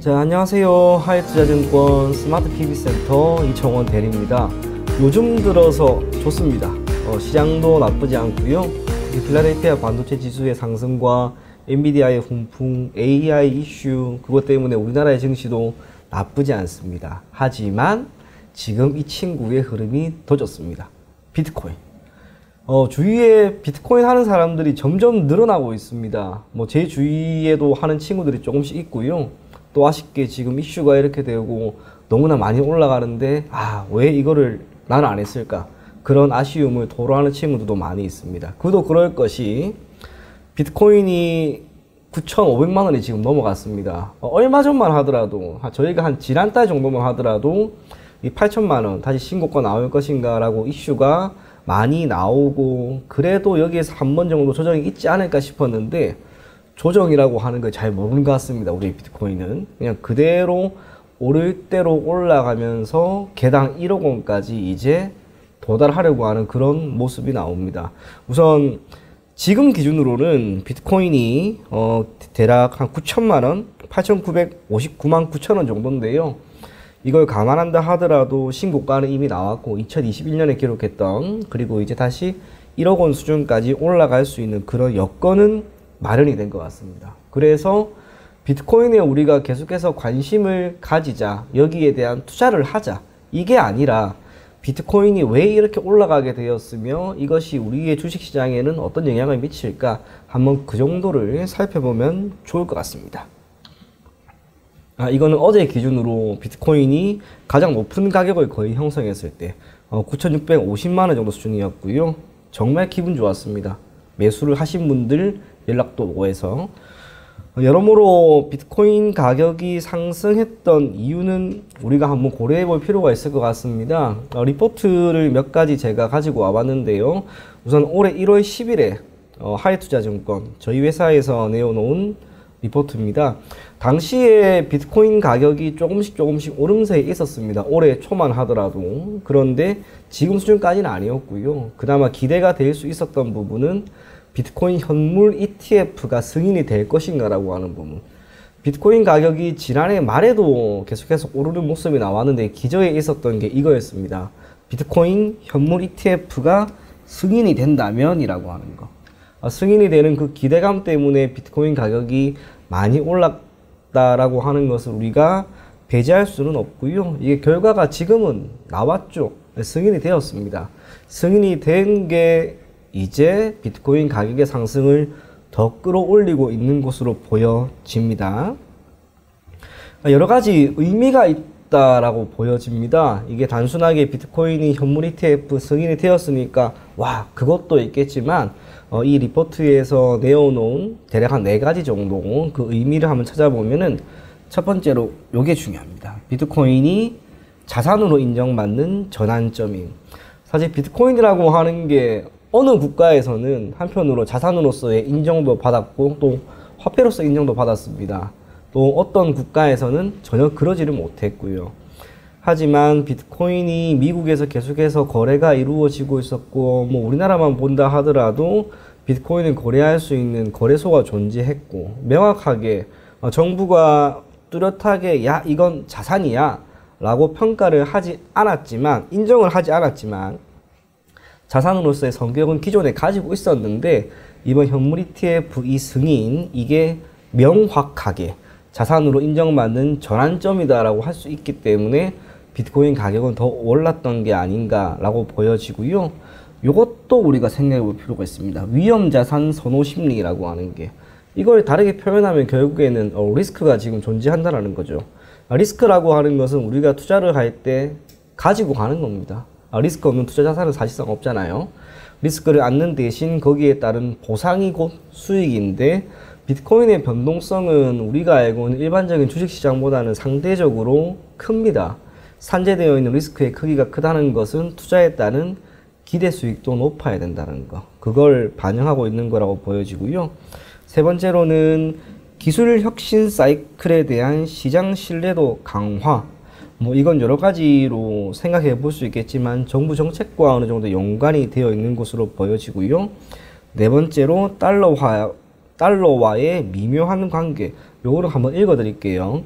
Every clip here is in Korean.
자, 안녕하세요. 하이투자증권 스마트 PB센터 이청원 대리입니다. 요즘 들어서 좋습니다. 시장도 나쁘지 않고요. 필라델피아 반도체 지수의 상승과 엔비디아의 훈풍, AI 이슈 그것 때문에 우리나라의 증시도 나쁘지 않습니다. 하지만 지금 이 친구의 흐름이 더 좋습니다. 비트코인. 주위에 비트코인 하는 사람들이 점점 늘어나고 있습니다. 제 주위에도 하는 친구들이 조금씩 있고요. 또 아쉽게 지금 이슈가 이렇게 되고 너무나 많이 올라가는데 왜 이거를 나는 안 했을까? 그런 아쉬움을 토로하는 친구들도 많이 있습니다. 그도 그럴 것이 비트코인이 9,500만 원이 지금 넘어갔습니다. 얼마 전만 하더라도 저희가 한 지난달 정도만 하더라도 이 8천만 원 다시 신고가 나올 것인가 라고 이슈가 많이 나오고 그래도 여기에서 한 번 정도 조정이 있지 않을까 싶었는데 조정이라고 하는 걸 잘 모르는 것 같습니다. 우리 비트코인은 그냥 그대로 오를 대로 올라가면서 개당 1억 원까지 이제 도달하려고 하는 그런 모습이 나옵니다. 우선 지금 기준으로는 비트코인이 대략 한 9천만 원, 8,959만 9천 원 정도인데요. 이걸 감안한다 하더라도 신고가는 이미 나왔고 2021년에 기록했던 그리고 이제 다시 1억 원 수준까지 올라갈 수 있는 그런 여건은 마련이 된 것 같습니다. 그래서 비트코인에 우리가 계속해서 관심을 가지자, 여기에 대한 투자를 하자, 이게 아니라 비트코인이 왜 이렇게 올라가게 되었으며 이것이 우리의 주식시장에는 어떤 영향을 미칠까 한번 그 정도를 살펴보면 좋을 것 같습니다. 이거는 어제 기준으로 비트코인이 가장 높은 가격을 거의 형성했을 때 9,650만 원 정도 수준이었고요. 정말 기분 좋았습니다. 매수를 하신 분들 연락도 오고 해서 여러모로 비트코인 가격이 상승했던 이유는 우리가 한번 고려해 볼 필요가 있을 것 같습니다. 리포트를 몇 가지 제가 가지고 와봤는데요. 우선 올해 1월 10일에 하이투자증권 저희 회사에서 내어놓은 리포트입니다. 당시에 비트코인 가격이 조금씩 오름세에 있었습니다. 올해 초만 하더라도. 그런데 지금 수준까지는 아니었고요. 그나마 기대가 될 수 있었던 부분은 비트코인 현물 ETF가 승인이 될 것인가 라고 하는 부분. 비트코인 가격이 지난해 말에도 계속해서 오르는 모습이 나왔는데 기저에 있었던 게 이거였습니다. 비트코인 현물 ETF가 승인이 된다면 이라고 하는 거. 승인이 되는 그 기대감 때문에 비트코인 가격이 많이 올랐다라고 하는 것을 우리가 배제할 수는 없고요. 이게 결과가 지금은 나왔죠. 승인이 되었습니다. 승인이 된 게 이제 비트코인 가격의 상승을 더 끌어올리고 있는 것으로 보여집니다. 여러 가지 의미가 있다라고 보여집니다. 이게 단순하게 비트코인이 현물 ETF 승인이 되었으니까 그것도 있겠지만 이 리포트에서 내어놓은 대략 한 4가지 정도 그 의미를 한번 찾아보면은 첫 번째로 요게 중요합니다. 비트코인이 자산으로 인정받는 전환점인. 사실 비트코인이라고 하는 게 어느 국가에서는 한편으로 자산으로서의 인정도 받았고 또 화폐로서 인정도 받았습니다. 또 어떤 국가에서는 전혀 그러지를 못했고요. 하지만 비트코인이 미국에서 계속해서 거래가 이루어지고 있었고 우리나라만 본다 하더라도 비트코인을 거래할 수 있는 거래소가 존재했고 명확하게 정부가 뚜렷하게 이건 자산이야 라고 평가를 하지 않았지만 인정을 하지 않았지만 자산으로서의 성격은 기존에 가지고 있었는데 이번 현물 ETF 이 승인 이게 명확하게 자산으로 인정받는 전환점이다 라고 할 수 있기 때문에 비트코인 가격은 더 올랐던 게 아닌가 라고 보여지고요. 이것도 우리가 생각해 볼 필요가 있습니다. 위험자산 선호 심리라고 하는 게 이걸 다르게 표현하면 결국에는 리스크가 지금 존재한다는 거죠. 리스크라고 하는 것은 우리가 투자를 할 때 가지고 가는 겁니다. 리스크 없는 투자 자산은 사실상 없잖아요. 리스크를 안는 대신 거기에 따른 보상이 곧 수익인데 비트코인의 변동성은 우리가 알고 있는 일반적인 주식시장보다는 상대적으로 큽니다. 산재되어 있는 리스크의 크기가 크다는 것은 투자에 따른 기대 수익도 높아야 된다는 거. 그걸 반영하고 있는 거라고 보여지고요. 세 번째로는 기술 혁신 사이클에 대한 시장 신뢰도 강화. 이건 여러 가지로 생각해 볼 수 있겠지만 정부 정책과 어느 정도 연관이 되어 있는 것으로 보여지고요. 네 번째로 달러와의 미묘한 관계. 요거를 한번 읽어 드릴게요.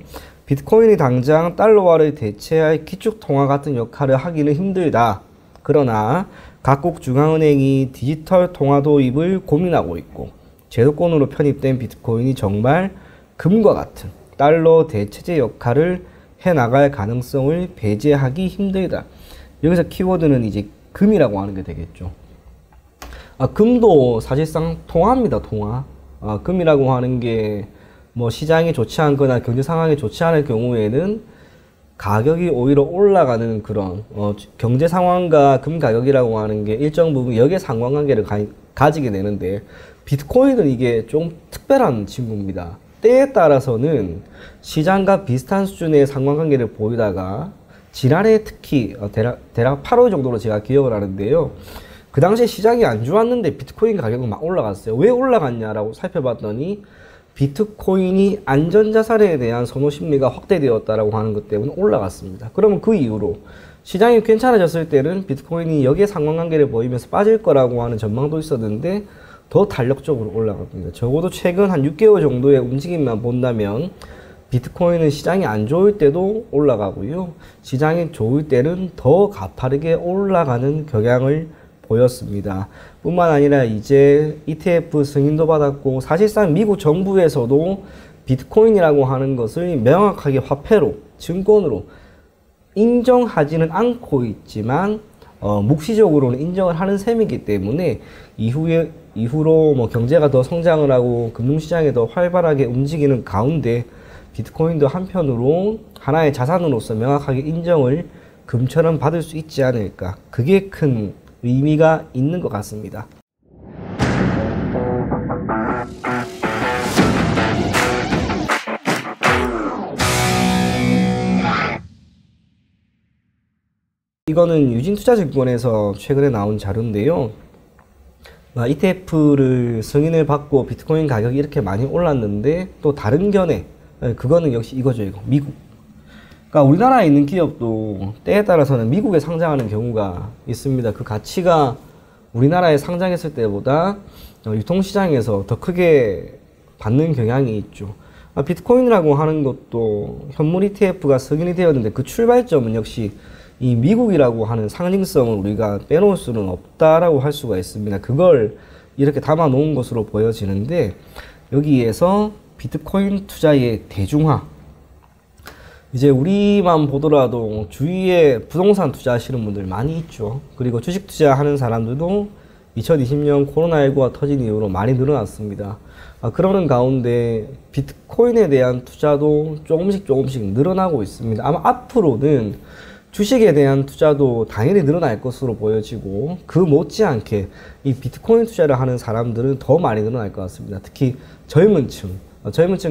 비트코인이 당장 달러화를 대체할 기축통화 같은 역할을 하기는 힘들다. 그러나 각국 중앙은행이 디지털 통화 도입을 고민하고 있고 제도권으로 편입된 비트코인이 정말 금과 같은 달러 대체제 역할을 해나갈 가능성을 배제하기 힘들다. 여기서 키워드는 이제 금이라고 하는 게 되겠죠. 금도 사실상 통화입니다. 통화. 금이라고 하는 게 뭐 시장이 좋지 않거나 경제 상황이 좋지 않을 경우에는 가격이 오히려 올라가는 그런 경제 상황과 금 가격이라고 하는 게 일정 부분 역의 상관관계를 가지게 되는데, 비트코인은 이게 좀 특별한 친구입니다. 때에 따라서는 시장과 비슷한 수준의 상관관계를 보이다가 지난해 특히 대략 8월 정도로 제가 기억을 하는데요. 그 당시에 시장이 안 좋았는데 비트코인 가격은 막 올라갔어요. 왜 올라갔냐라고 살펴봤더니 비트코인이 안전자산에 대한 선호 심리가 확대되었다라고 하는 것 때문에 올라갔습니다. 그러면 그 이후로 시장이 괜찮아졌을 때는 비트코인이 역의 상관관계를 보이면서 빠질 거라고 하는 전망도 있었는데 더 탄력적으로 올라갑니다. 적어도 최근 한 6개월 정도의 움직임만 본다면 비트코인은 시장이 안 좋을 때도 올라가고요. 시장이 좋을 때는 더 가파르게 올라가는 경향을 보였습니다. 뿐만 아니라 이제 ETF 승인도 받았고 사실상 미국 정부에서도 비트코인이라고 하는 것을 명확하게 화폐로, 증권으로 인정하지는 않고 있지만 묵시적으로는 인정을 하는 셈이기 때문에 이후로 뭐 경제가 더 성장을 하고 금융시장이 더 활발하게 움직이는 가운데 비트코인도 한편으로 하나의 자산으로서 명확하게 인정을 금처럼 받을 수 있지 않을까. 그게 큰 의미가 있는 것 같습니다. 이거는 유진투자증권에서 최근에 나온 자료인데요. ETF를 승인을 받고 비트코인 가격이 이렇게 많이 올랐는데 또 다른 견해, 그거는 역시 이거죠. 이거 미국. 그러니까 우리나라에 있는 기업도 때에 따라서는 미국에 상장하는 경우가 있습니다. 그 가치가 우리나라에 상장했을 때보다 유통시장에서 더 크게 받는 경향이 있죠. 비트코인이라고 하는 것도 현물 ETF가 승인이 되었는데 그 출발점은 역시 이 미국이라고 하는 상징성을 우리가 빼놓을 수는 없다라고 할 수가 있습니다. 그걸 이렇게 담아 놓은 것으로 보여지는데, 여기에서 비트코인 투자의 대중화, 이제 우리만 보더라도 주위에 부동산 투자하시는 분들 많이 있죠. 그리고 주식 투자하는 사람들도 2020년 코로나19가 터진 이후로 많이 늘어났습니다. 그러는 가운데 비트코인에 대한 투자도 조금씩 늘어나고 있습니다. 아마 앞으로는 주식에 대한 투자도 당연히 늘어날 것으로 보여지고 그 못지않게 이 비트코인 투자를 하는 사람들은 더 많이 늘어날 것 같습니다. 특히 젊은 층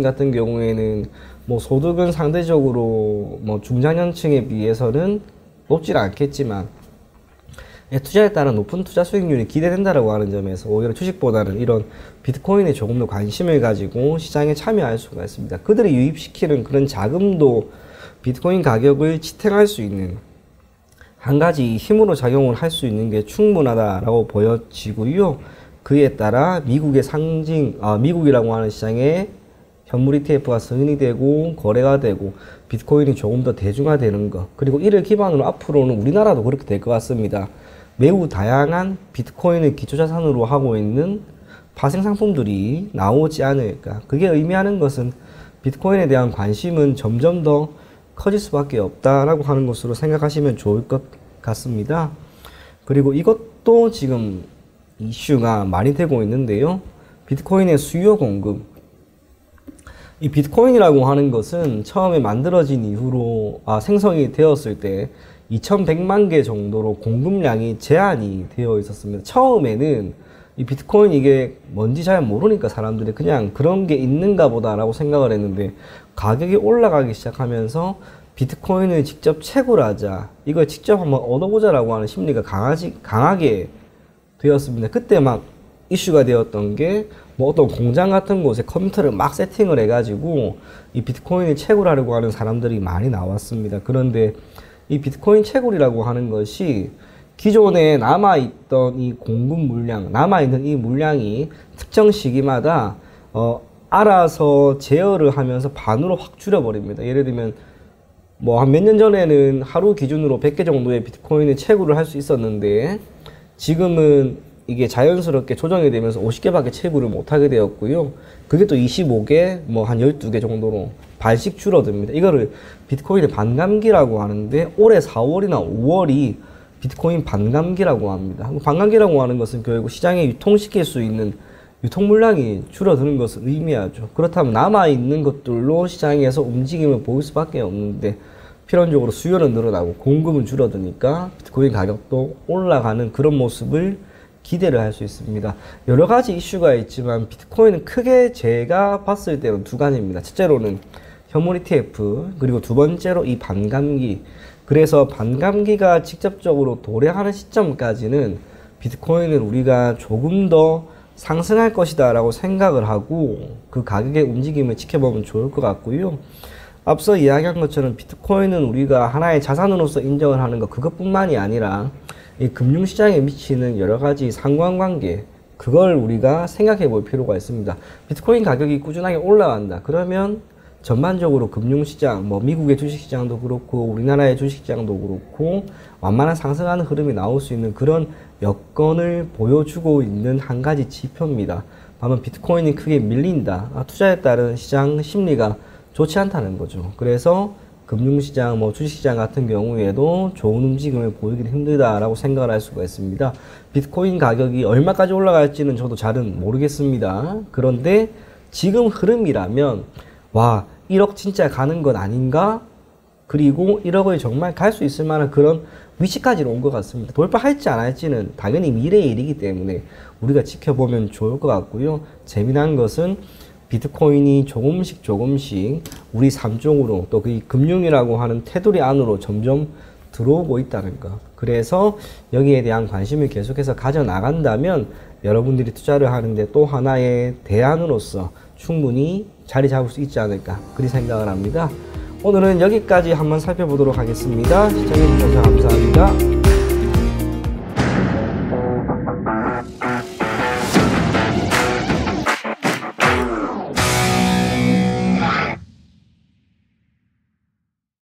같은 경우에는 뭐 소득은 상대적으로 뭐 중장년층에 비해서는 높지 않겠지만 투자에 따른 높은 투자 수익률이 기대된다라고 하는 점에서 오히려 주식보다는 이런 비트코인에 조금 더 관심을 가지고 시장에 참여할 수가 있습니다. 그들이 유입시키는 그런 자금도 비트코인 가격을 지탱할 수 있는 한 가지 힘으로 작용을 할 수 있는 게 충분하다라고 보여지고요. 그에 따라 미국의 미국이라고 하는 시장에 현물 ETF가 승인이 되고 거래가 되고 비트코인이 조금 더 대중화되는 것, 그리고 이를 기반으로 앞으로는 우리나라도 그렇게 될 것 같습니다. 매우 다양한 비트코인을 기초자산으로 하고 있는 파생 상품들이 나오지 않을까. 그게 의미하는 것은 비트코인에 대한 관심은 점점 더 커질 수밖에 없다라고 하는 것으로 생각하시면 좋을 것 같습니다. 그리고 이것도 지금 이슈가 많이 되고 있는데요. 비트코인의 수요 공급. 이 비트코인이라고 하는 것은 처음에 만들어진 이후로 생성이 되었을 때 2100만 개 정도로 공급량이 제한이 되어 있었습니다. 처음에는 이 비트코인 이게 뭔지 잘 모르니까 사람들이 그냥 그런 게 있는가 보다라고 생각을 했는데, 가격이 올라가기 시작하면서 비트코인을 직접 채굴하자, 이걸 직접 한번 얻어보자라고 하는 심리가 강하게 되었습니다. 그때 막 이슈가 되었던 게 뭐 어떤 공장 같은 곳에 컴퓨터를 막 세팅을 해가지고 이 비트코인을 채굴하려고 하는 사람들이 많이 나왔습니다. 그런데 이 비트코인 채굴이라고 하는 것이 기존에 남아있던 이 공급 물량, 남아있는 이 물량이 특정 시기마다 알아서 제어를 하면서 반으로 확 줄여버립니다. 예를 들면 뭐 한 몇 년 전에는 하루 기준으로 100개 정도의 비트코인을 채굴을 할 수 있었는데 지금은 이게 자연스럽게 조정이 되면서 50개밖에 채굴을 못하게 되었고요. 그게 또 25개, 뭐 한 12개 정도로 반씩 줄어듭니다. 이거를 비트코인의 반감기라고 하는데 올해 4월이나 5월이 비트코인 반감기라고 합니다. 반감기라고 하는 것은 결국 시장에 유통시킬 수 있는 유통 물량이 줄어드는 것을 의미하죠. 그렇다면 남아있는 것들로 시장에서 움직임을 보일 수밖에 없는데 필연적으로 수요는 늘어나고 공급은 줄어드니까 비트코인 가격도 올라가는 그런 모습을 기대를 할 수 있습니다. 여러 가지 이슈가 있지만 비트코인은 크게 제가 봤을 때는 두 가지입니다. 첫째로는 현물 ETF, 그리고 두 번째로 이 반감기. 그래서 반감기가 직접적으로 도래하는 시점까지는 비트코인을 우리가 조금 더 상승할 것이다 라고 생각을 하고 그 가격의 움직임을 지켜보면 좋을 것 같고요. 앞서 이야기한 것처럼 비트코인은 우리가 하나의 자산으로서 인정을 하는 것 그것뿐만이 아니라 이 금융시장에 미치는 여러 가지 상관관계 그걸 우리가 생각해 볼 필요가 있습니다. 비트코인 가격이 꾸준하게 올라간다. 그러면 전반적으로 금융시장, 뭐 미국의 주식시장도 그렇고 우리나라의 주식시장도 그렇고 완만한 상승하는 흐름이 나올 수 있는 그런 여건을 보여주고 있는 한 가지 지표입니다. 반면 비트코인이 크게 밀린다. 투자에 따른 시장 심리가 좋지 않다는 거죠. 그래서 금융시장, 뭐 주식시장 같은 경우에도 좋은 움직임을 보이기는 힘들다라고 생각을 할 수가 있습니다. 비트코인 가격이 얼마까지 올라갈지는 저도 잘은 모르겠습니다. 그런데 지금 흐름이라면 와 1억 진짜 가는 건 아닌가? 그리고 1억을 정말 갈 수 있을 만한 그런 위치까지 온 것 같습니다. 돌파할지 안 할지는 당연히 미래의 일이기 때문에 우리가 지켜보면 좋을 것 같고요. 재미난 것은 비트코인이 조금씩 우리 삶 쪽으로 또 그 금융이라고 하는 테두리 안으로 점점 들어오고 있다는 것. 그래서 여기에 대한 관심을 계속해서 가져나간다면 여러분들이 투자를 하는데 또 하나의 대안으로서 충분히 자리 잡을 수 있지 않을까 그리 생각을 합니다. 오늘은 여기까지 한번 살펴보도록 하겠습니다. 시청해주셔서 감사합니다.